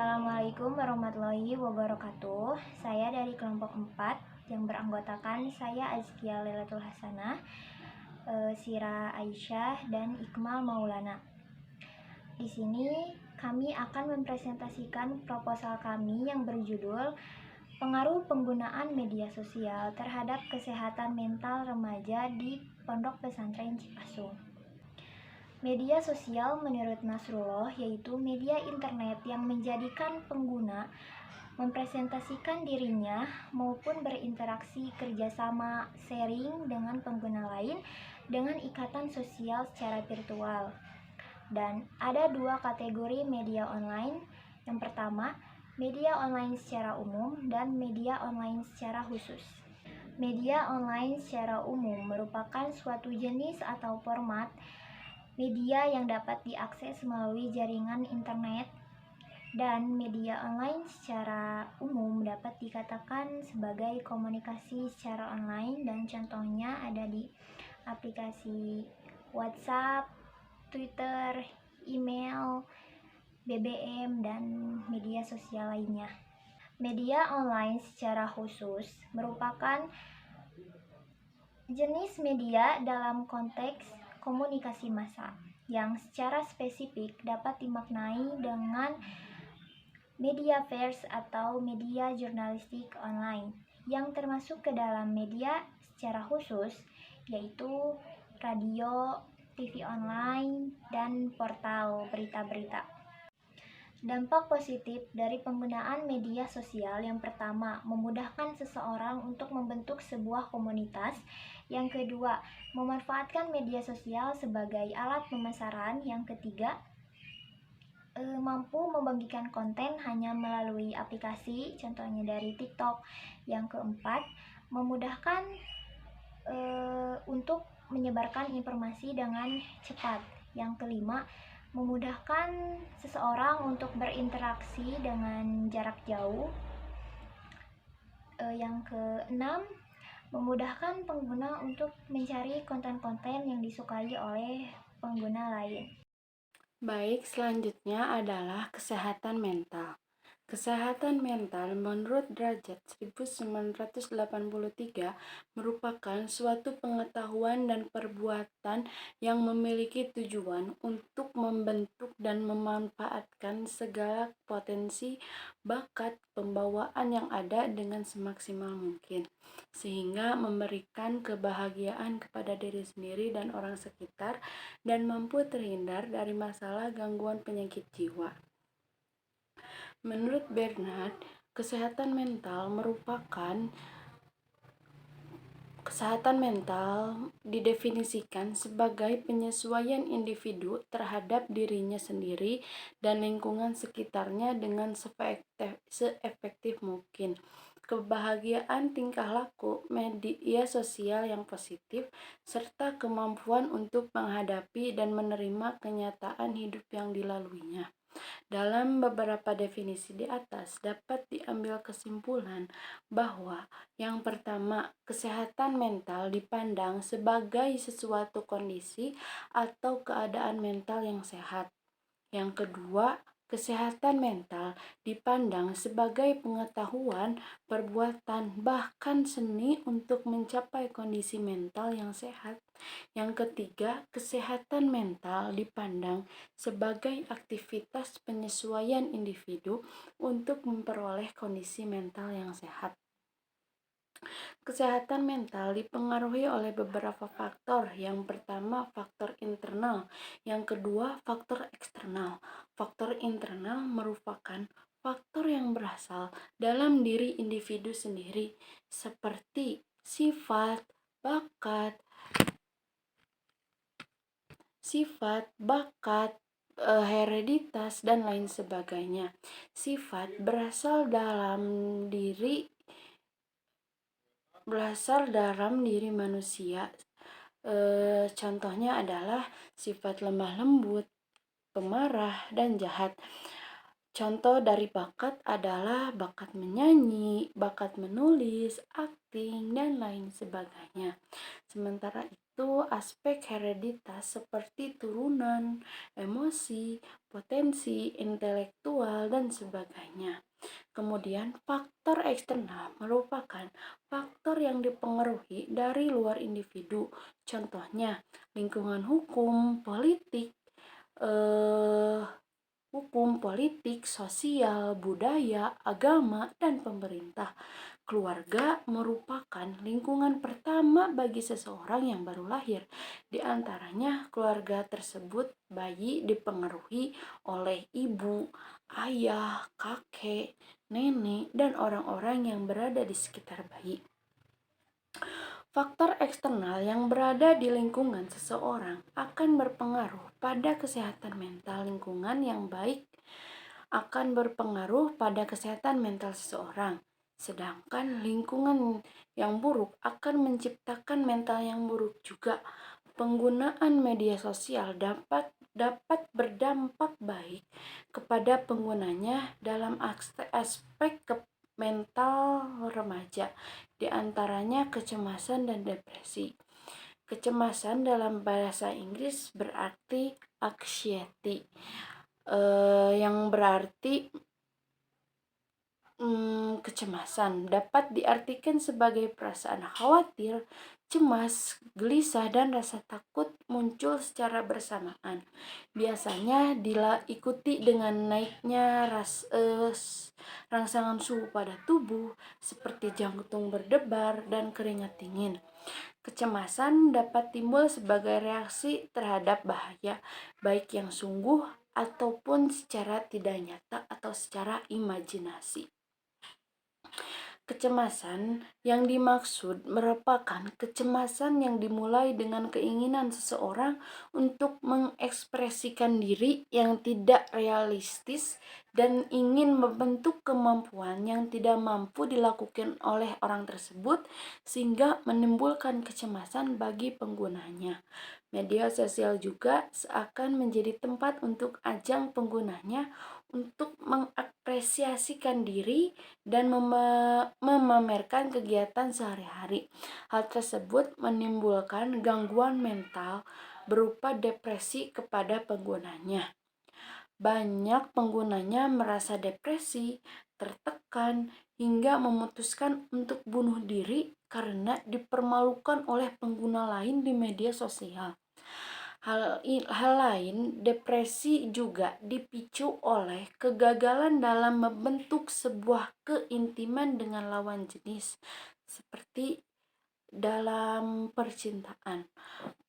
Assalamualaikum warahmatullahi wabarakatuh. Saya dari kelompok 4 yang beranggotakan saya Azkia Lailatul Hasanah, Sira Aisyah, dan Ikmal Maulana. Di sini kami akan mempresentasikan proposal kami yang berjudul Pengaruh Penggunaan Media Sosial Terhadap Kesehatan Mental Remaja di Pondok Pesantren Cipasung. Media sosial menurut Nasrullah yaitu media internet yang menjadikan pengguna mempresentasikan dirinya maupun berinteraksi kerjasama sharing dengan pengguna lain dengan ikatan sosial secara virtual. Dan ada dua kategori media online. Yang pertama, media online secara umum dan media online secara khusus. Media online secara umum merupakan suatu jenis atau format media yang dapat diakses melalui jaringan internet, dan media online secara umum dapat dikatakan sebagai komunikasi secara online, dan contohnya ada di aplikasi WhatsApp, Twitter, email, BBM, dan media sosial lainnya. Media online secara khusus merupakan jenis media dalam konteks komunikasi massa yang secara spesifik dapat dimaknai dengan media pers atau media jurnalistik online yang termasuk ke dalam media secara khusus yaitu radio, TV online, dan portal berita-berita. Dampak positif dari penggunaan media sosial yang pertama, memudahkan seseorang untuk membentuk sebuah komunitas. Yang kedua, memanfaatkan media sosial sebagai alat pemasaran. Yang ketiga, mampu membagikan konten hanya melalui aplikasi, contohnya dari TikTok. Yang keempat, memudahkan untuk menyebarkan informasi dengan cepat. Yang kelima, memudahkan seseorang untuk berinteraksi dengan jarak jauh. Yang keenam, memudahkan pengguna untuk mencari konten-konten yang disukai oleh pengguna lain. Baik, selanjutnya adalah kesehatan mental. Kesehatan mental menurut Derajat 1983 merupakan suatu pengetahuan dan perbuatan yang memiliki tujuan untuk membentuk dan memanfaatkan segala potensi, bakat, pembawaan yang ada dengan semaksimal mungkin, sehingga memberikan kebahagiaan kepada diri sendiri dan orang sekitar dan mampu terhindar dari masalah gangguan penyakit jiwa. Menurut Bernard, kesehatan mental didefinisikan sebagai penyesuaian individu terhadap dirinya sendiri dan lingkungan sekitarnya dengan seefektif mungkin. Kebahagiaan tingkah laku, media sosial yang positif, serta kemampuan untuk menghadapi dan menerima kenyataan hidup yang dilaluinya. Dalam beberapa definisi di atas dapat diambil kesimpulan bahwa yang pertama, kesehatan mental dipandang sebagai sesuatu kondisi atau keadaan mental yang sehat. Yang kedua, kesehatan mental dipandang sebagai pengetahuan, perbuatan, bahkan seni untuk mencapai kondisi mental yang sehat. Yang ketiga, kesehatan mental dipandang sebagai aktivitas penyesuaian individu untuk memperoleh kondisi mental yang sehat. Kesehatan mental dipengaruhi oleh beberapa faktor. Yang pertama, faktor internal. Yang kedua, faktor eksternal. Faktor internal merupakan faktor yang berasal dalam diri individu sendiri, seperti sifat, bakat, hereditas, dan lain sebagainya. Sifat berasal dalam diri manusia. Contohnya adalah sifat lemah lembut, pemarah, dan jahat. Contoh dari bakat adalah bakat menyanyi, bakat menulis, akting, dan lain sebagainya. Sementara itu, yaitu aspek hereditas seperti turunan, emosi, potensi, intelektual, dan sebagainya. Kemudian, faktor eksternal merupakan faktor yang dipengaruhi dari luar individu. Contohnya, lingkungan hukum, politik, sosial, budaya, agama, dan pemerintah. Keluarga merupakan lingkungan pertama bagi seseorang yang baru lahir. Di antaranya, keluarga tersebut bayi dipengaruhi oleh ibu, ayah, kakek, nenek, dan orang-orang yang berada di sekitar bayi. Faktor eksternal yang berada di lingkungan seseorang akan berpengaruh pada kesehatan mental. Lingkungan yang baik akan berpengaruh pada kesehatan mental seseorang, sedangkan lingkungan yang buruk akan menciptakan mental yang buruk juga. Penggunaan media sosial dapat berdampak baik kepada penggunanya dalam aspek mental remaja, di antaranya kecemasan dan depresi. Kecemasan dalam bahasa Inggris berarti anxiety, yang berarti kecemasan. Dapat diartikan sebagai perasaan khawatir, cemas, gelisah, dan rasa takut muncul secara bersamaan. Biasanya diikuti dengan naiknya rangsangan suhu pada tubuh seperti jantung berdebar dan keringat dingin. Kecemasan dapat timbul sebagai reaksi terhadap bahaya, baik yang sungguh ataupun secara tidak nyata atau secara imajinasi. Kecemasan yang dimaksud merupakan kecemasan yang dimulai dengan keinginan seseorang untuk mengekspresikan diri yang tidak realistis dan ingin membentuk kemampuan yang tidak mampu dilakukan oleh orang tersebut, sehingga menimbulkan kecemasan bagi penggunanya. Media sosial juga seakan menjadi tempat untuk ajang penggunanya untuk mengapresiasikan diri dan memamerkan kegiatan sehari-hari. Hal tersebut menimbulkan gangguan mental berupa depresi kepada penggunanya. Banyak penggunanya merasa depresi, tertekan, hingga memutuskan untuk bunuh diri karena dipermalukan oleh pengguna lain di media sosial. Hal lain, depresi juga dipicu oleh kegagalan dalam membentuk sebuah keintiman dengan lawan jenis, seperti dalam percintaan.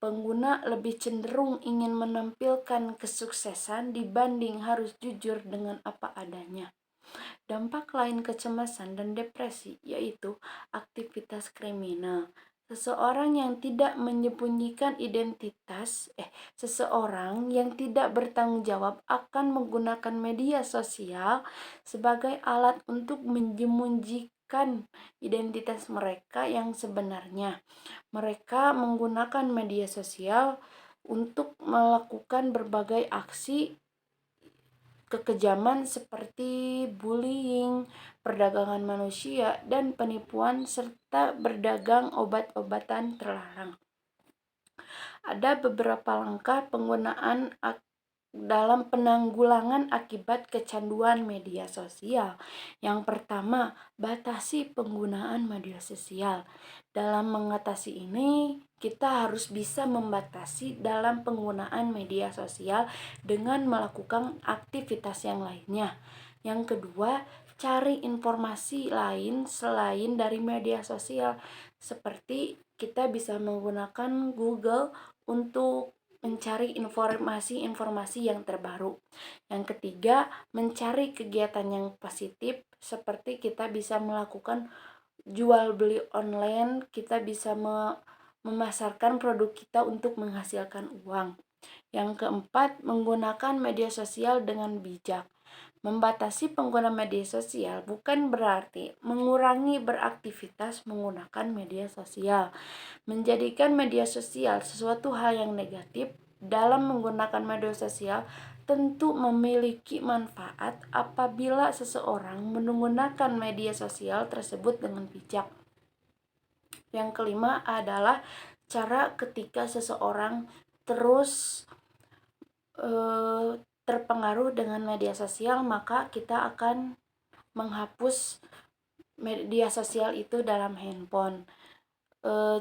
Pengguna lebih cenderung ingin menampilkan kesuksesan dibanding harus jujur dengan apa adanya. Dampak lain kecemasan dan depresi yaitu aktivitas kriminal. Seseorang yang tidak menyembunyikan seseorang yang tidak bertanggung jawab akan menggunakan media sosial sebagai alat untuk menyembunyikan identitas mereka yang sebenarnya. Mereka menggunakan media sosial untuk melakukan berbagai aksi kekejaman seperti bullying, perdagangan manusia, dan penipuan, serta berdagang obat-obatan terlarang. Ada beberapa langkah penggunaan dalam penanggulangan akibat kecanduan media sosial. Yang pertama, batasi penggunaan media sosial. Dalam mengatasi ini, kita harus bisa membatasi dalam penggunaan media sosial dengan melakukan aktivitas yang lainnya. Yang kedua, cari informasi lain selain dari media sosial, seperti kita bisa menggunakan Google untuk mencari informasi-informasi yang terbaru. Yang ketiga, mencari kegiatan yang positif, seperti kita bisa melakukan jual beli online, kita bisa memasarkan produk kita untuk menghasilkan uang. Yang keempat, menggunakan media sosial dengan bijak. Membatasi pengguna media sosial bukan berarti mengurangi beraktivitas menggunakan media sosial. Menjadikan media sosial sesuatu hal yang negatif dalam menggunakan media sosial tentu memiliki manfaat apabila seseorang menggunakan media sosial tersebut dengan bijak. Yang kelima adalah cara ketika seseorang terus terpengaruh dengan media sosial, maka kita akan menghapus media sosial itu dalam handphone.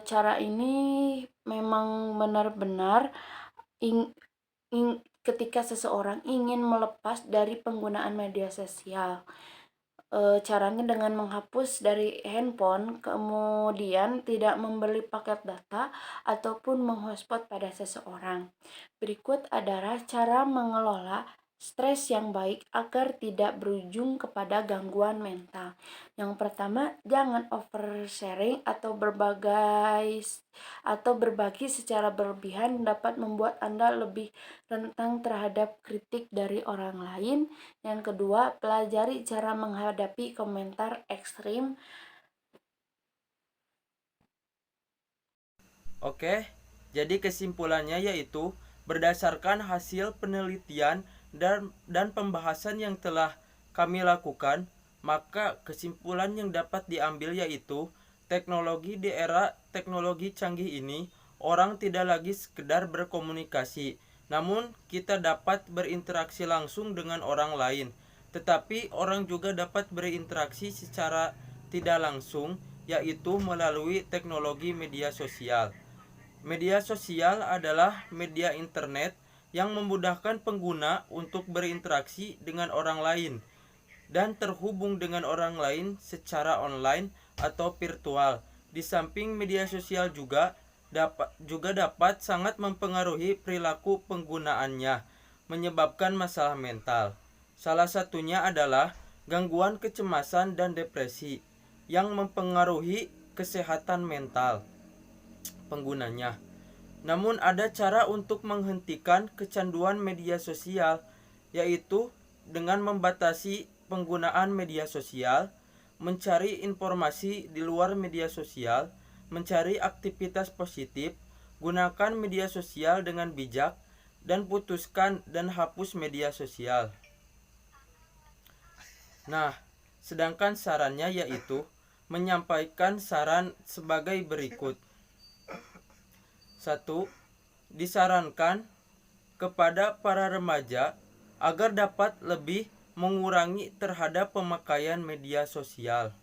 Cara ini memang benar-benar ketika seseorang ingin melepas dari penggunaan media sosial. Caranya dengan menghapus dari handphone, kemudian tidak membeli paket data ataupun menghotspot pada seseorang. Berikut adalah cara mengelola stres yang baik agar tidak berujung kepada gangguan mental. Yang pertama, jangan oversharing atau berbagi secara berlebihan dapat membuat Anda lebih rentan terhadap kritik dari orang lain. Yang kedua, pelajari cara menghadapi komentar ekstrim. Oke, jadi kesimpulannya yaitu berdasarkan hasil penelitian dan pembahasan yang telah kami lakukan, maka kesimpulan yang dapat diambil yaitu teknologi di era teknologi canggih ini, orang tidak lagi sekedar berkomunikasi, namun kita dapat berinteraksi langsung dengan orang lain. Tetapi orang juga dapat berinteraksi secara tidak langsung, yaitu melalui teknologi media sosial. Media sosial adalah media internet yang memudahkan pengguna untuk berinteraksi dengan orang lain dan terhubung dengan orang lain secara online atau virtual. Di samping media sosial juga dapat sangat mempengaruhi perilaku penggunaannya, menyebabkan masalah mental. Salah satunya adalah gangguan kecemasan dan depresi yang mempengaruhi kesehatan mental penggunanya. Namun ada cara untuk menghentikan kecanduan media sosial, yaitu dengan membatasi penggunaan media sosial, mencari informasi di luar media sosial, mencari aktivitas positif, gunakan media sosial dengan bijak, dan putuskan dan hapus media sosial. Nah, sedangkan sarannya yaitu menyampaikan saran sebagai berikut. 1. Disarankan kepada para remaja agar dapat lebih mengurangi terhadap pemakaian media sosial.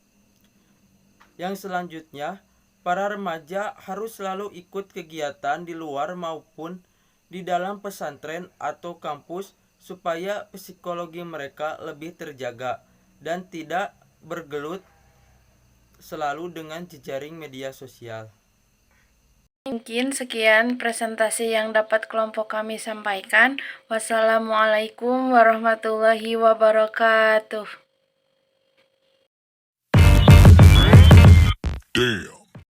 Yang selanjutnya, para remaja harus selalu ikut kegiatan di luar maupun di dalam pesantren atau kampus supaya psikologi mereka lebih terjaga dan tidak bergelut selalu dengan jejaring media sosial. Mungkin sekian presentasi yang dapat kelompok kami sampaikan. Wassalamualaikum warahmatullahi wabarakatuh. Damn.